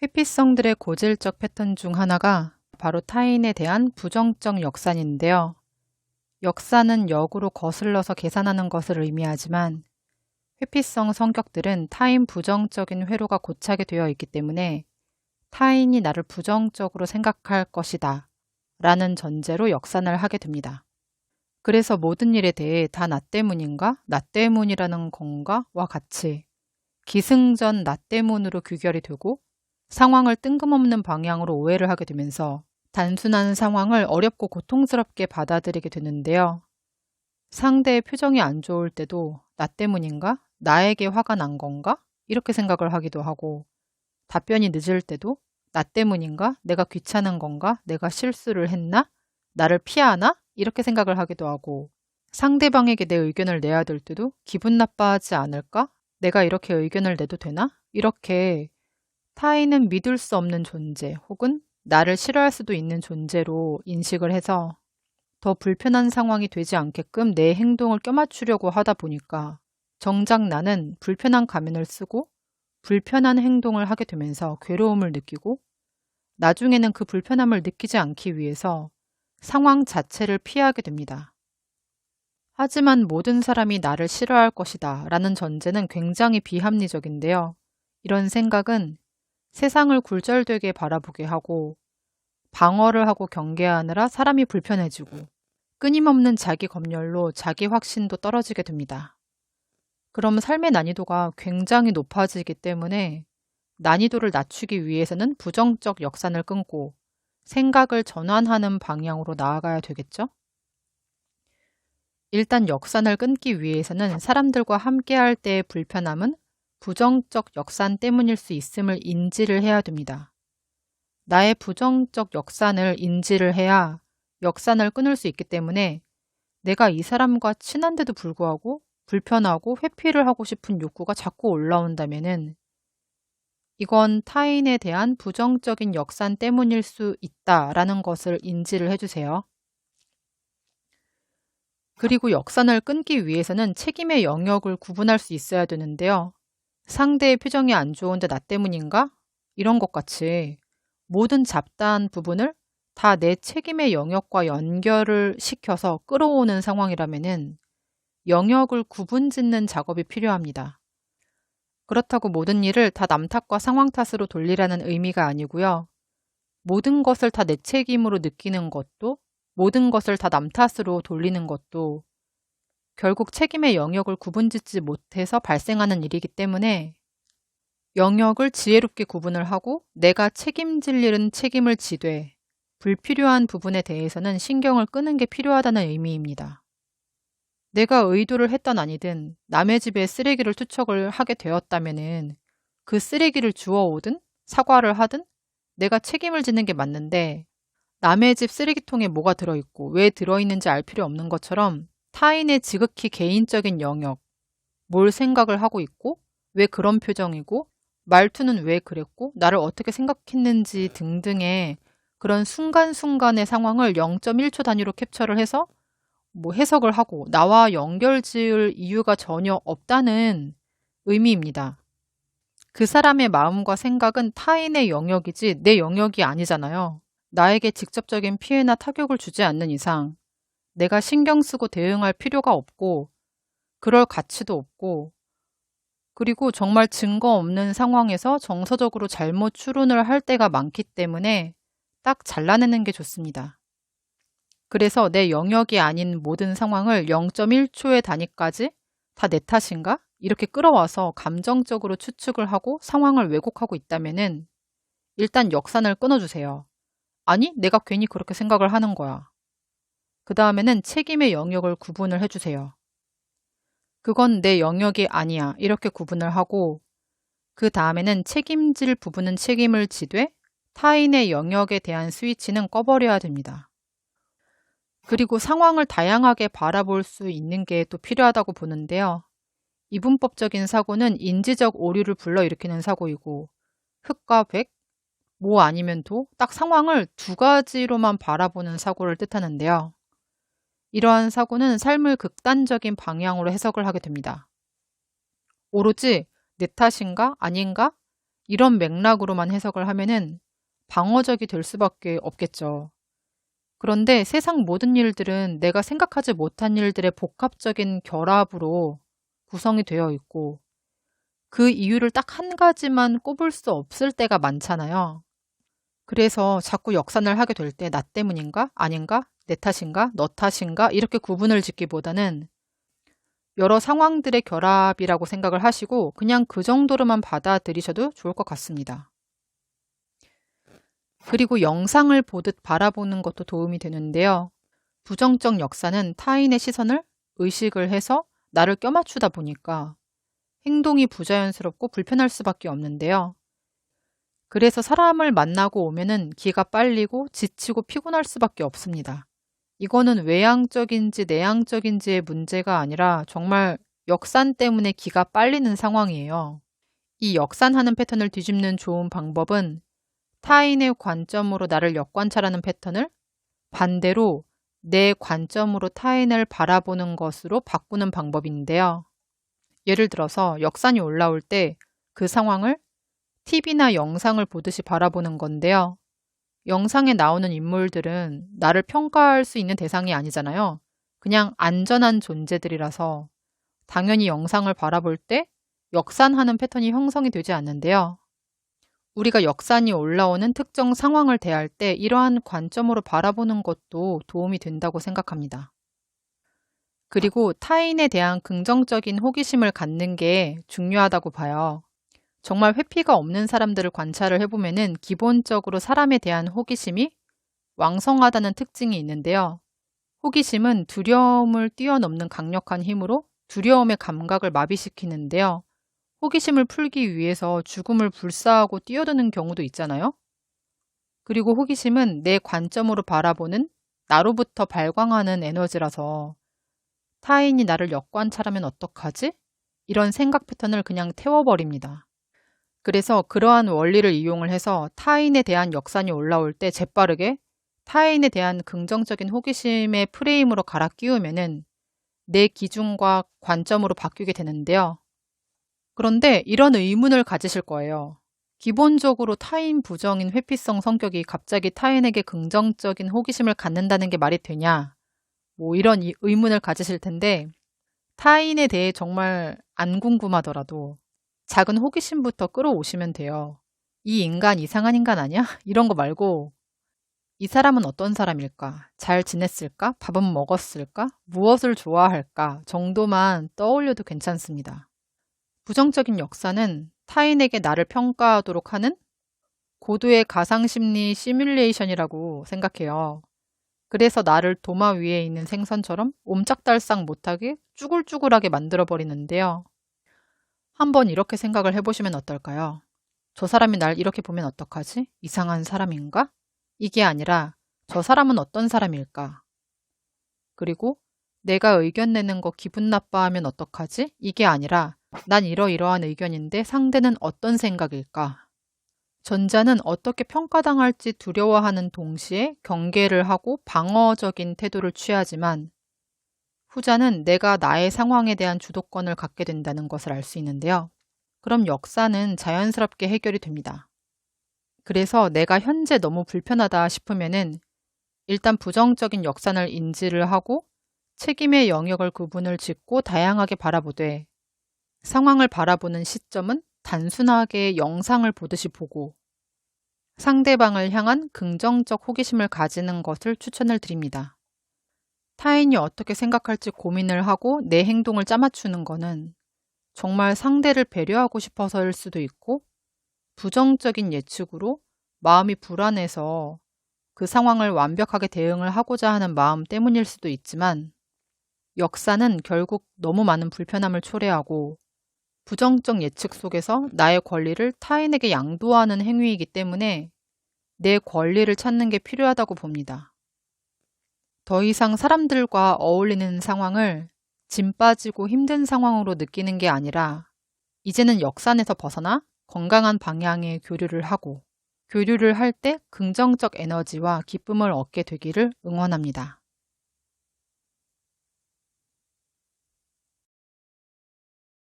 회피성들의 고질적 패턴 중 하나가 바로 타인에 대한 부정적 역산인데요. 역산은 역으로 거슬러서 계산하는 것을 의미하지만 회피성 성격들은 타인 부정적인 회로가 고착이 되어 있기 때문에 타인이 나를 부정적으로 생각할 것이다 라는 전제로 역산을 하게 됩니다. 그래서 모든 일에 대해 다 나 때문인가? 나 때문이라는 건가? 와 같이 기승전 나 때문으로 귀결이 되고 상황을 뜬금없는 방향으로 오해를 하게 되면서 단순한 상황을 어렵고 고통스럽게 받아들이게 되는데요. 상대의 표정이 안 좋을 때도 나 때문인가? 나에게 화가 난 건가? 이렇게 생각을 하기도 하고 답변이 늦을 때도 나 때문인가? 내가 귀찮은 건가? 내가 실수를 했나? 나를 피하나? 이렇게 생각을 하기도 하고 상대방에게 내 의견을 내야 될 때도 기분 나빠하지 않을까? 내가 이렇게 의견을 내도 되나? 이렇게 타인은 믿을 수 없는 존재 혹은 나를 싫어할 수도 있는 존재로 인식을 해서 더 불편한 상황이 되지 않게끔 내 행동을 껴맞추려고 하다 보니까 정작 나는 불편한 가면을 쓰고 불편한 행동을 하게 되면서 괴로움을 느끼고 나중에는 그 불편함을 느끼지 않기 위해서 상황 자체를 피하게 됩니다. 하지만 모든 사람이 나를 싫어할 것이다 라는 전제는 굉장히 비합리적인데요. 이런 생각은 세상을 굴절되게 바라보게 하고 방어를 하고 경계하느라 사람이 불편해지고 끊임없는 자기 검열로 자기 확신도 떨어지게 됩니다. 그럼 삶의 난이도가 굉장히 높아지기 때문에 난이도를 낮추기 위해서는 부정적 역산을 끊고 생각을 전환하는 방향으로 나아가야 되겠죠? 일단 역산을 끊기 위해서는 사람들과 함께할 때의 불편함은 부정적 역산 때문일 수 있음을 인지를 해야 됩니다. 나의 부정적 역산을 인지를 해야 역산을 끊을 수 있기 때문에 내가 이 사람과 친한데도 불구하고 불편하고 회피를 하고 싶은 욕구가 자꾸 올라온다면은 이건 타인에 대한 부정적인 역산 때문일 수 있다라는 것을 인지를 해주세요. 그리고 역산을 끊기 위해서는 책임의 영역을 구분할 수 있어야 되는데요. 상대의 표정이 안 좋은데 나 때문인가? 이런 것 같이 모든 잡다한 부분을 다 내 책임의 영역과 연결을 시켜서 끌어오는 상황이라면은 영역을 구분짓는 작업이 필요합니다. 그렇다고 모든 일을 다 남 탓과 상황 탓으로 돌리라는 의미가 아니고요. 모든 것을 다 내 책임으로 느끼는 것도 모든 것을 다 남 탓으로 돌리는 것도 결국 책임의 영역을 구분짓지 못해서 발생하는 일이기 때문에 영역을 지혜롭게 구분을 하고 내가 책임질 일은 책임을 지되 불필요한 부분에 대해서는 신경을 끄는 게 필요하다는 의미입니다. 내가 의도를 했던 아니든 남의 집에 쓰레기를 투척을 하게 되었다면은 그 쓰레기를 주워오든 사과를 하든 내가 책임을 지는 게 맞는데 남의 집 쓰레기통에 뭐가 들어있고 왜 들어있는지 알 필요 없는 것처럼 타인의 지극히 개인적인 영역, 뭘 생각을 하고 있고 왜 그런 표정이고 말투는 왜 그랬고 나를 어떻게 생각했는지 등등의 그런 순간순간의 상황을 0.1초 단위로 캡처를 해서 해석을 하고 나와 연결 지을 이유가 전혀 없다는 의미입니다. 그 사람의 마음과 생각은 타인의 영역이지 내 영역이 아니잖아요. 나에게 직접적인 피해나 타격을 주지 않는 이상 내가 신경 쓰고 대응할 필요가 없고 그럴 가치도 없고 그리고 정말 증거 없는 상황에서 정서적으로 잘못 추론을 할 때가 많기 때문에 딱 잘라내는 게 좋습니다. 그래서 내 영역이 아닌 모든 상황을 0.1초의 단위까지 다 내 탓인가? 이렇게 끌어와서 감정적으로 추측을 하고 상황을 왜곡하고 있다면은 일단 역산을 끊어주세요. 아니, 내가 괜히 그렇게 생각을 하는 거야. 그 다음에는 책임의 영역을 구분을 해주세요. 그건 내 영역이 아니야. 이렇게 구분을 하고 그 다음에는 책임질 부분은 책임을 지되 타인의 영역에 대한 스위치는 꺼버려야 됩니다. 그리고 상황을 다양하게 바라볼 수 있는 게 또 필요하다고 보는데요. 이분법적인 사고는 인지적 오류를 불러일으키는 사고이고 흑과 백, 뭐 아니면 도, 딱 상황을 두 가지로만 바라보는 사고를 뜻하는데요. 이러한 사고는 삶을 극단적인 방향으로 해석을 하게 됩니다. 오로지 내 탓인가? 아닌가? 이런 맥락으로만 해석을 하면은 방어적이 될 수밖에 없겠죠. 그런데 세상 모든 일들은 내가 생각하지 못한 일들의 복합적인 결합으로 구성이 되어 있고 그 이유를 딱 한 가지만 꼽을 수 없을 때가 많잖아요. 그래서 자꾸 역산을 하게 될 때 나 때문인가? 아닌가? 내 탓인가? 너 탓인가? 이렇게 구분을 짓기보다는 여러 상황들의 결합이라고 생각을 하시고 그냥 그 정도로만 받아들이셔도 좋을 것 같습니다. 그리고 영상을 보듯 바라보는 것도 도움이 되는데요. 부정적 역사는 타인의 시선을 의식을 해서 나를 껴맞추다 보니까 행동이 부자연스럽고 불편할 수밖에 없는데요. 그래서 사람을 만나고 오면은 기가 빨리고 지치고 피곤할 수밖에 없습니다. 이거는 외향적인지 내향적인지의 문제가 아니라 정말 역산 때문에 기가 빨리는 상황이에요. 이 역산하는 패턴을 뒤집는 좋은 방법은 타인의 관점으로 나를 역관찰하는 패턴을 반대로 내 관점으로 타인을 바라보는 것으로 바꾸는 방법인데요. 예를 들어서 역산이 올라올 때 그 상황을 TV나 영상을 보듯이 바라보는 건데요. 영상에 나오는 인물들은 나를 평가할 수 있는 대상이 아니잖아요. 그냥 안전한 존재들이라서 당연히 영상을 바라볼 때 역산하는 패턴이 형성이 되지 않는데요. 우리가 역산이 올라오는 특정 상황을 대할 때 이러한 관점으로 바라보는 것도 도움이 된다고 생각합니다. 그리고 타인에 대한 긍정적인 호기심을 갖는 게 중요하다고 봐요. 정말 회피가 없는 사람들을 관찰을 해보면은 기본적으로 사람에 대한 호기심이 왕성하다는 특징이 있는데요. 호기심은 두려움을 뛰어넘는 강력한 힘으로 두려움의 감각을 마비시키는데요. 호기심을 풀기 위해서 죽음을 불사하고 뛰어드는 경우도 있잖아요. 그리고 호기심은 내 관점으로 바라보는 나로부터 발광하는 에너지라서 타인이 나를 역관찰하면 어떡하지? 이런 생각 패턴을 그냥 태워버립니다. 그래서 그러한 원리를 이용을 해서 타인에 대한 역산이 올라올 때 재빠르게 타인에 대한 긍정적인 호기심의 프레임으로 갈아 끼우면은 내 기준과 관점으로 바뀌게 되는데요. 그런데 이런 의문을 가지실 거예요. 기본적으로 타인 부정인 회피성 성격이 갑자기 타인에게 긍정적인 호기심을 갖는다는 게 말이 되냐? 이런 의문을 가지실 텐데 타인에 대해 정말 안 궁금하더라도 작은 호기심부터 끌어오시면 돼요. 이 인간 이상한 인간 아니야? 이런 거 말고 이 사람은 어떤 사람일까? 잘 지냈을까? 밥은 먹었을까? 무엇을 좋아할까? 정도만 떠올려도 괜찮습니다. 부정적인 역사는 타인에게 나를 평가하도록 하는 고도의 가상심리 시뮬레이션이라고 생각해요. 그래서 나를 도마 위에 있는 생선처럼 옴짝달싹 못하게 쭈글쭈글하게 만들어버리는데요. 한번 이렇게 생각을 해보시면 어떨까요? 저 사람이 날 이렇게 보면 어떡하지? 이상한 사람인가? 이게 아니라 저 사람은 어떤 사람일까? 그리고 내가 의견 내는 거 기분 나빠하면 어떡하지? 이게 아니라 난 이러이러한 의견인데 상대는 어떤 생각일까? 전자는 어떻게 평가당할지 두려워하는 동시에 경계를 하고 방어적인 태도를 취하지만 후자는 내가 나의 상황에 대한 주도권을 갖게 된다는 것을 알 수 있는데요. 그럼 역사는 자연스럽게 해결이 됩니다. 그래서 내가 현재 너무 불편하다 싶으면은 일단 부정적인 역산을 인지를 하고 책임의 영역을 구분을 짓고 다양하게 바라보되 상황을 바라보는 시점은 단순하게 영상을 보듯이 보고 상대방을 향한 긍정적 호기심을 가지는 것을 추천을 드립니다. 타인이 어떻게 생각할지 고민을 하고 내 행동을 짜맞추는 거는 정말 상대를 배려하고 싶어서일 수도 있고 부정적인 예측으로 마음이 불안해서 그 상황을 완벽하게 대응을 하고자 하는 마음 때문일 수도 있지만 역사는 결국 너무 많은 불편함을 초래하고 부정적 예측 속에서 나의 권리를 타인에게 양도하는 행위이기 때문에 내 권리를 찾는 게 필요하다고 봅니다. 더 이상 사람들과 어울리는 상황을 짐 빠지고 힘든 상황으로 느끼는 게 아니라 이제는 역산에서 벗어나 건강한 방향의 교류를 하고 교류를 할 때 긍정적 에너지와 기쁨을 얻게 되기를 응원합니다.